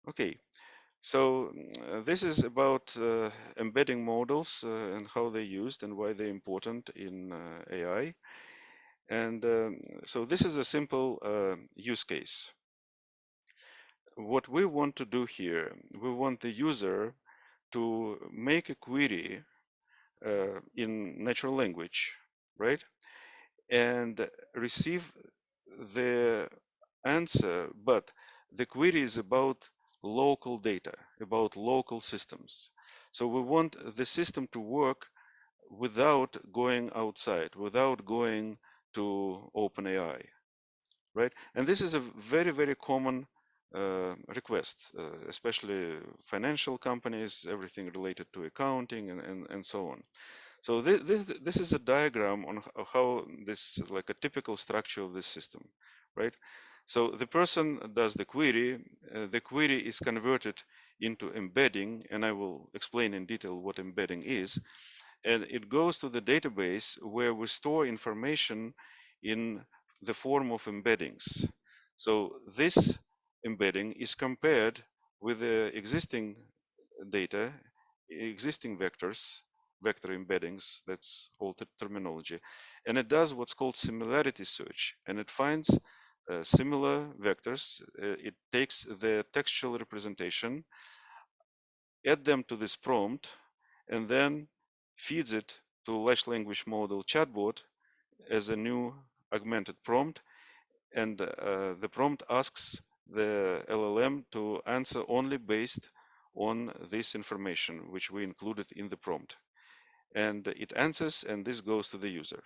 Okay, so this is about embedding models and how they're used and why they're important in AI. And so this is a simple use case. What we want to do here, we want the user to make a query in natural language, right? And receive the answer, but the query is about local data, about local systems. So we want the system to work without going outside, without going to OpenAI, right? And this is a very, very common request, especially financial companies, everything related to accounting and so on. So this is a diagram on how this is like a typical structure of this system, right? So the person does the query is converted into embedding, and I will explain in detail what embedding is, and it goes to the database where we store information in the form of embeddings. So this embedding is compared with the existing data, existing vectors, vector embeddings, that's old terminology, and it does what's called similarity search, and it finds similar vectors. It takes the textual representation, add them to this prompt, and then feeds it to large language model chatbot as a new augmented prompt, and the prompt asks the LLM to answer only based on this information which we included in the prompt. And it answers, and this goes to the user.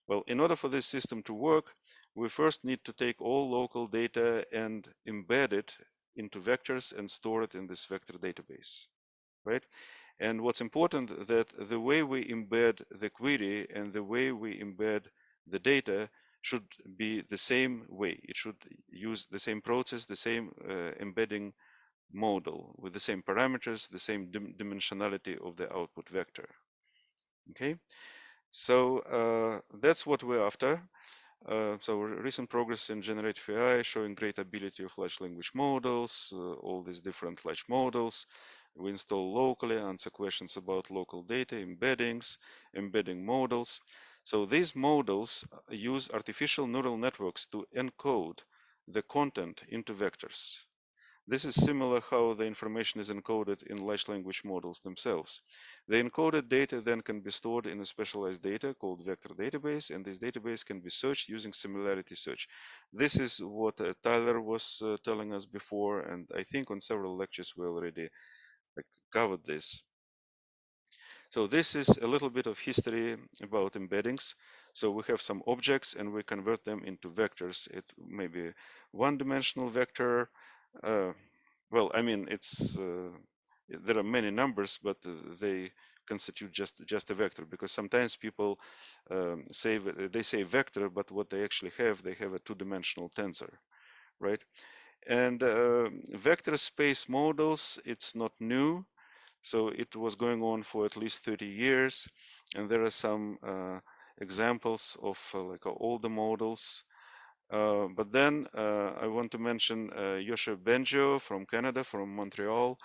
Well, in order for this system to work, we first need to take all local data and embed it into vectors and store it in this vector database, right? And what's important that the way we embed the query and the way we embed the data should be the same way. It should use the same process, the same embedding model with the same parameters, the same dimensionality of the output vector. Okay, so that's what we're after. So recent progress in generative AI showing great ability of large language models, all these different large models. We install locally, answer questions about local data, embeddings, embedding models. So these models use artificial neural networks to encode the content into vectors. This is similar how the information is encoded in large language models themselves. The encoded data then can be stored in a specialized data called vector database, and this database can be searched using similarity search. This is what Tyler was telling us before, and I think on several lectures we already covered this. So this is a little bit of history about embeddings. So we have some objects and we convert them into vectors. It may be one-dimensional vector. Uh, well, I mean, there are many numbers, but they constitute just a vector, because sometimes people they say vector, but what they actually have, they have a two-dimensional tensor, right? And vector space models, it's not new. So it was going on for at least 30 years, and there are some examples of older models. But then I want to mention Yoshua Bengio from Canada, from Montreal.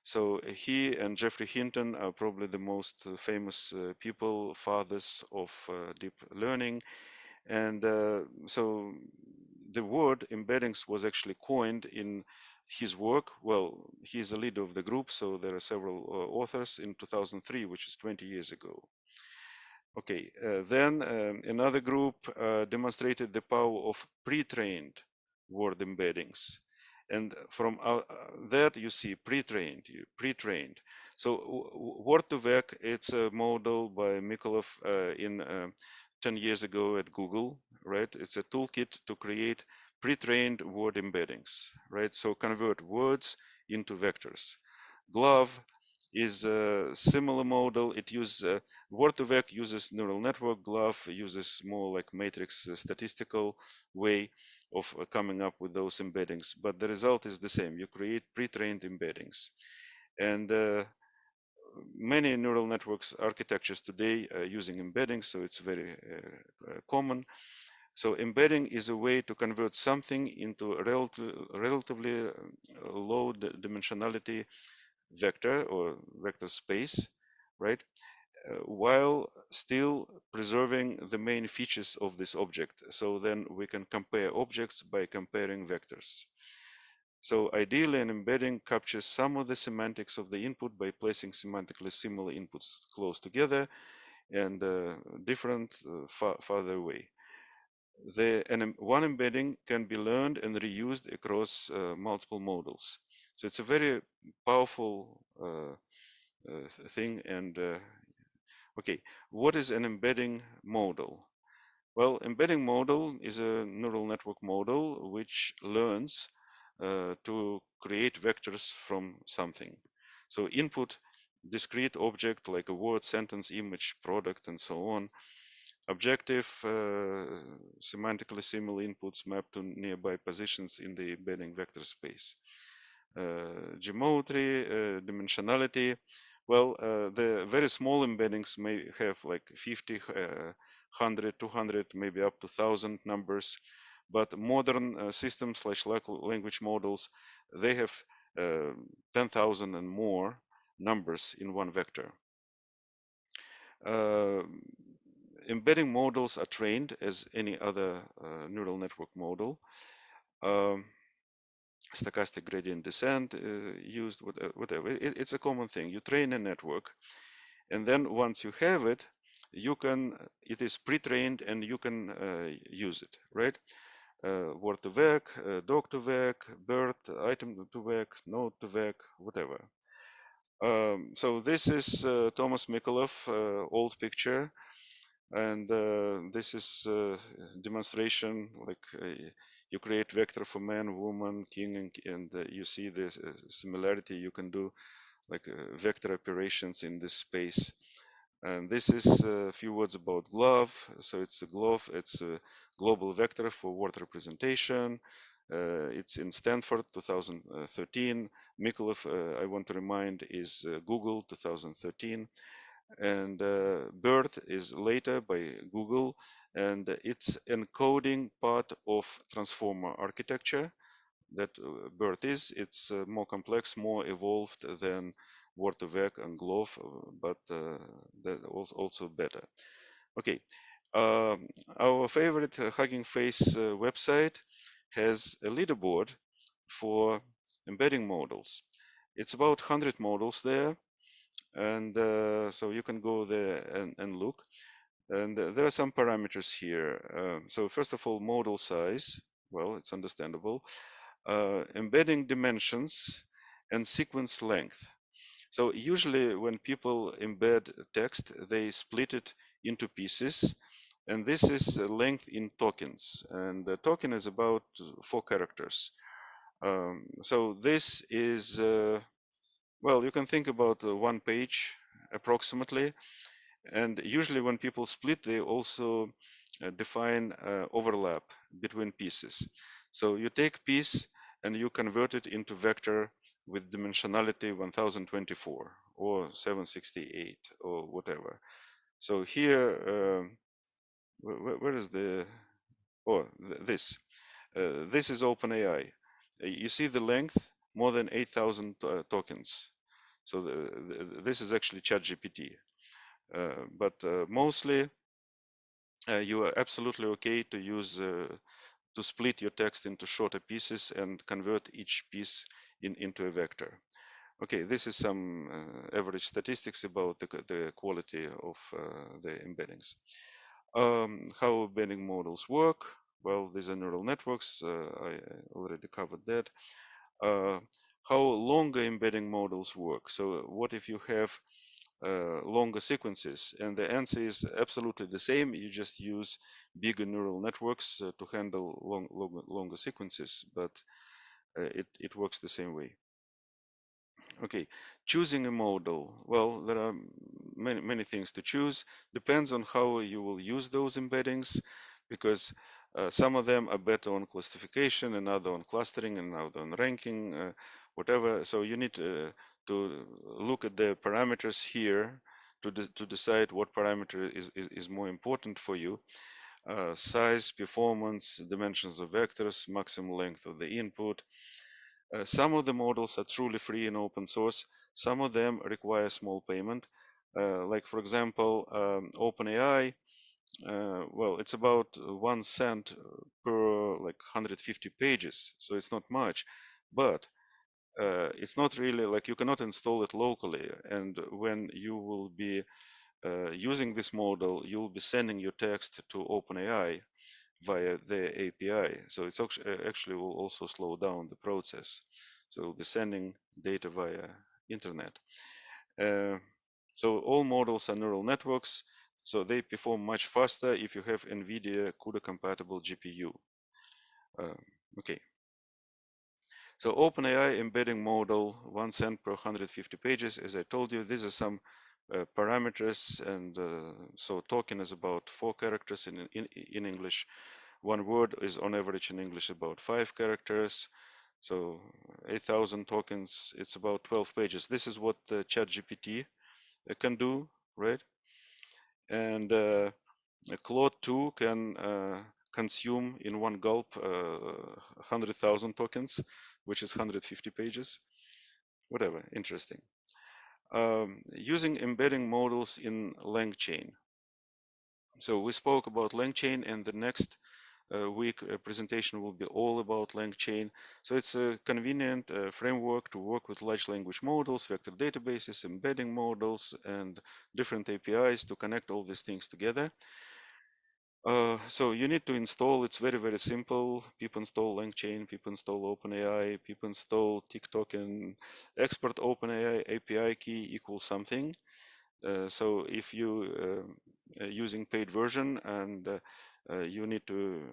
So he and Geoffrey Hinton are probably the most famous people, fathers of deep learning. And so the word embeddings was actually coined in his work. Well, he's a leader of the group, so there are several authors in 2003, which is 20 years ago. Okay, then another group demonstrated the power of pre-trained word embeddings. And from that you see pre-trained, pre-trained. So Word2Vec, it's a model by Mikolov in 10 years ago at Google, right? It's a toolkit to create pre-trained word embeddings, right? So convert words into vectors. Glove is a similar model. It uses Word2Vec uses neural network. Glove uses more like matrix statistical way of coming up with those embeddings. But the result is the same. You create pre-trained embeddings, and many neural networks architectures today are using embeddings, so it's very common. So embedding is a way to convert something into a relatively low dimensionality vector or vector space, right? While still preserving the main features of this object. So then we can compare objects by comparing vectors. So ideally, an embedding captures some of the semantics of the input by placing semantically similar inputs close together and different farther away. One embedding can be learned and reused across multiple models. So it's a very powerful thing. And okay, what is an embedding model? Well, embedding model is a neural network model which learns to create vectors from something. So input discrete object like a word, sentence, image, product, and so on. Objective semantically similar inputs mapped to nearby positions in the embedding vector space. Geometry, dimensionality. Well, the very small embeddings may have like 50, 100, 200, maybe up to 1,000 numbers. But modern systems like language models, they have 10,000 and more numbers in one vector. Uh, Embedding models are trained as any other neural network model. Um, Stochastic gradient descent used, whatever. It's a common thing. You train a network, and then once you have it, it is pre-trained and you can use it, right? Word to vec, dog to vec, bird, item to vec, node to vec, whatever. So this is Thomas Mikolov, old picture. And this is demonstration like you create vector for man, woman, king, and you see this similarity. You can do like vector operations in this space. And this is a few words about glove. So it's a glove. It's a global vector for word representation. It's in Stanford 2013. Mikolov, I want to remind, is Google 2013. And BERT is later by Google, and it's encoding part of transformer architecture that BERT is. It's more complex, more evolved than Word2Vec and GloVe, but that also better. Okay, our favorite Hugging Face website has a leaderboard for embedding models. It's about 100 models there, and so you can go there and look. And there are some parameters here. So first of all, model size. Well, it's understandable. Embedding dimensions and sequence length. So usually when people embed text, they split it into pieces. And this is length in tokens. And the token is about 4 characters. So this is, well, you can think about 1 page approximately. And usually when people split, they also define overlap between pieces. So you take piece and you convert it into vector with dimensionality 1024 or 768 or whatever. So here, where is the, oh, this. This is OpenAI. You see the length, more than 8,000 tokens. So this is actually ChatGPT. But mostly you are absolutely okay to use to split your text into shorter pieces and convert each piece into a vector. Okay, this is some average statistics about the quality of the embeddings. How embedding models work? Well, these are neural networks. I already covered that. How longer embedding models work? So what if you have longer sequences? And the answer is absolutely the same. You just use bigger neural networks to handle longer sequences, but it works the same way. Okay, choosing a model. Well, there are many things to choose. Depends on how you will use those embeddings, because some of them are better on classification, and other on clustering, and other on ranking, whatever. So you need to look at the parameters here to decide what parameter is more important for you. size, performance, dimensions of vectors, maximum length of the input. Some of the models are truly free and open source. Some of them require small payment. Like for example, OpenAI, well, it's about 1 cent per like 150 pages, so it's not much, but it's not really like you cannot install it locally. And when you will be using this model, you'll be sending your text to OpenAI via the API. So it's actually will also slow down the process. So we'll be sending data via internet. Uh, so all models are neural networks. So they perform much faster if you have NVIDIA CUDA compatible GPU. Uh, okay. So OpenAI embedding model, 1 cent per 150 pages. As I told you, these are some parameters. And so token is about 4 characters in English. One word is on average in English about 5 characters. So 8,000 tokens, it's about 12 pages. This is what the ChatGPT can do, right? And Claude 2 can consume in one gulp 100,000 tokens, which is 150 pages. Whatever, interesting. Using embedding models in LangChain. So we spoke about LangChain, and the next week presentation will be all about LangChain. So it's a convenient framework to work with large language models, vector databases, embedding models, and different APIs to connect all these things together. So you need to install, it's very, very simple. People install LangChain, people install OpenAI, people install TikTok, and export OpenAI API key equals something. So if you using paid version, and you need to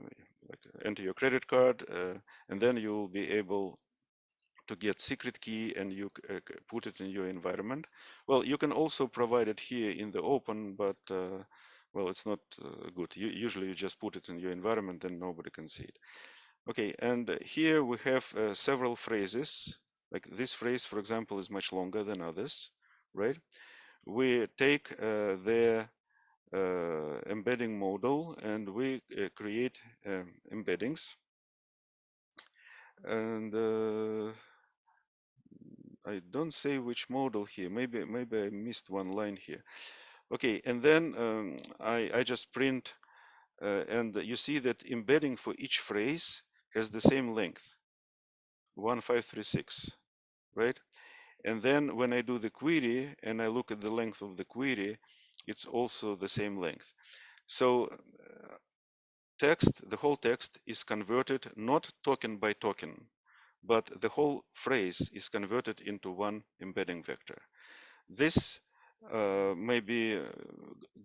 like enter your credit card, and then you will be able to get secret key, and you put it in your environment. Well, you can also provide it here in the open, but well, it's not good. Usually you just put it in your environment and nobody can see it. Okay, and here we have several phrases. Like this phrase, for example, is much longer than others, right? We take the embedding model and we create embeddings. And I don't say which model here. Maybe I missed one line here. Okay, and then I just print, and you see that embedding for each phrase has the same length, 1536, right? And then when I do the query and I look at the length of the query, it's also the same length. So text, the whole text is converted not token by token, but the whole phrase is converted into one embedding vector. This may be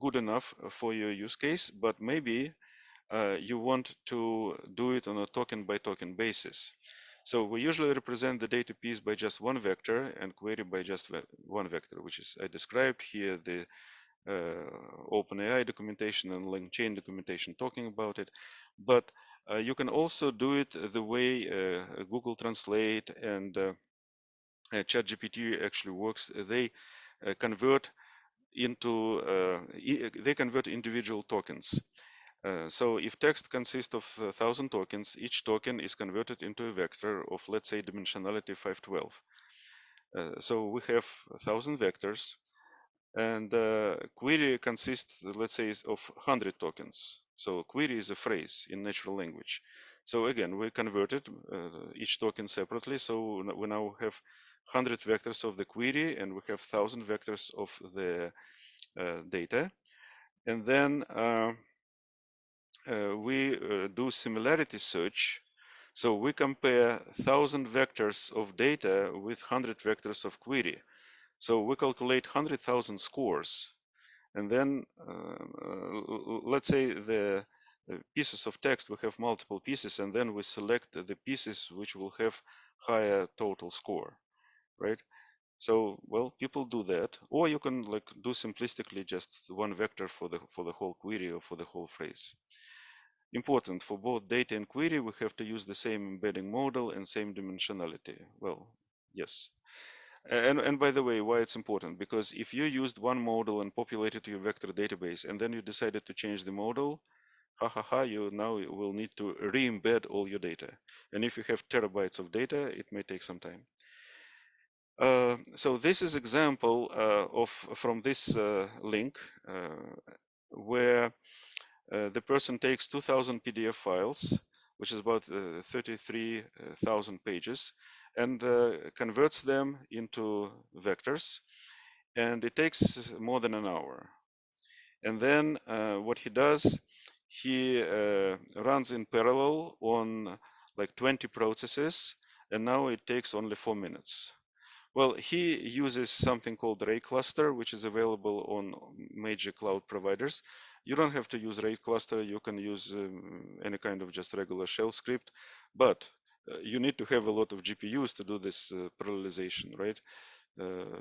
good enough for your use case, but maybe you want to do it on a token by token basis. So we usually represent the data piece by just one vector and query by just one vector, which is I described here, the OpenAI documentation and LangChain documentation talking about it. But you can also do it the way Google Translate and ChatGPT actually works. They convert individual tokens. So if text consists of 1,000 tokens, each token is converted into a vector of, let's say, dimensionality 512. So we have 1,000 vectors, and query consists, let's say, of 100 tokens. So query is a phrase in natural language. So again, we converted each token separately. So we now have 100 vectors of the query, and we have 1,000 vectors of the data. And then we do similarity search. So we compare 1,000 vectors of data with 100 vectors of query. So we calculate 100,000 scores. And then let's say the pieces of text, we have multiple pieces, and then we select the pieces which will have higher total score, right? So, well, people do that, or you can like do simplistically just one vector for the whole query or for the whole phrase. Important for both data and query, we have to use the same embedding model and same dimensionality. Well, yes. And by the way, why it's important? Because if you used one model and populated your vector database, and then you decided to change the model, you now will need to re-embed all your data. And if you have terabytes of data, it may take some time. So this is example from this link where the person takes 2,000 PDF files, which is about 33,000 pages, and converts them into vectors. And it takes more than an hour. And then what he does, he runs in parallel on like 20 processes, and now it takes only 4 minutes. Well, he uses something called Ray Cluster, which is available on major cloud providers. You don't have to use Ray Cluster. You can use any kind of just regular shell script, but you need to have a lot of GPUs to do this parallelization, right?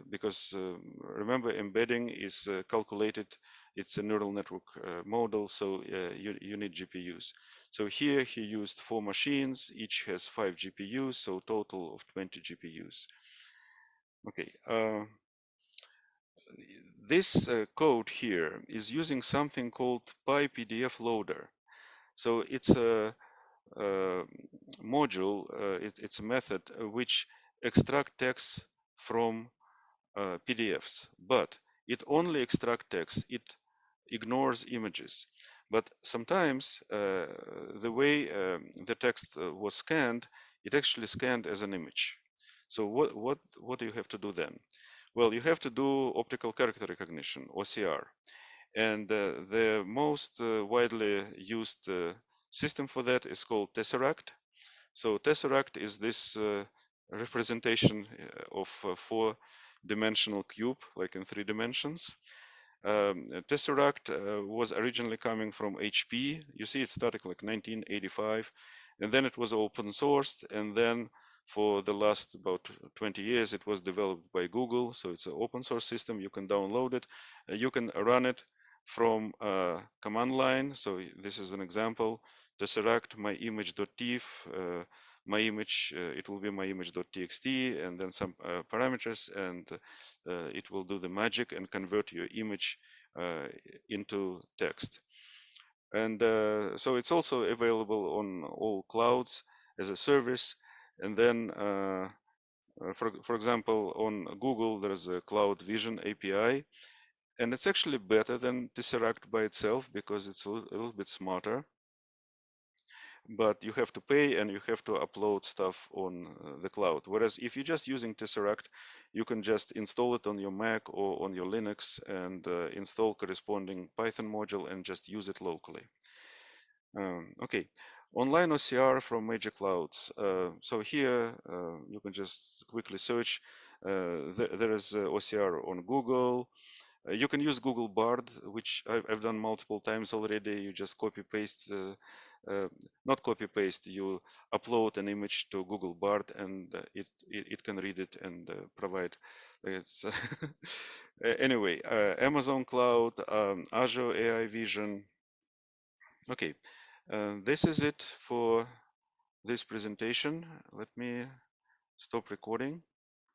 Because remember, embedding is calculated. It's a neural network model, so you need GPUs. So here he used 4 machines. Each has 5 GPUs, so total of 20 GPUs. Okay, this code here is using something called PyPDF loader. So it's a, module, it's a method which extract text from PDFs, but it only extracts text. It ignores images. But sometimes the way the text was scanned, it actually scanned as an image. So what do you have to do then? Well, you have to do optical character recognition, OCR. And the most widely used system for that is called Tesseract. So Tesseract is this representation of a 4-dimensional cube, like in 3 dimensions. Tesseract was originally coming from HP. You see, it started like 1985, and then it was open sourced, and then for the last about 20 years, it was developed by Google. So it's an open source system. You can download it. You can run it from command line. So this is an example. Tesseract myimage.tif. My image, it will be myimage.txt, and then some parameters, and it will do the magic and convert your image into text. And so it's also available on all clouds as a service. And then, for example, on Google, there's a Cloud Vision API, and it's actually better than Tesseract by itself because it's a little bit smarter. But you have to pay and you have to upload stuff on the cloud. Whereas if you're just using Tesseract, you can just install it on your Mac or on your Linux and install corresponding Python module and just use it locally. Okay, online OCR from major clouds. So here you can just quickly search. There is OCR on Google. You can use Google Bard, which I've done multiple times already. You just copy paste, not copy paste. You upload an image to Google Bard, and it can read it and provide. It's anyway. Amazon Cloud, Azure AI Vision. Okay, this is it for this presentation. Let me stop recording.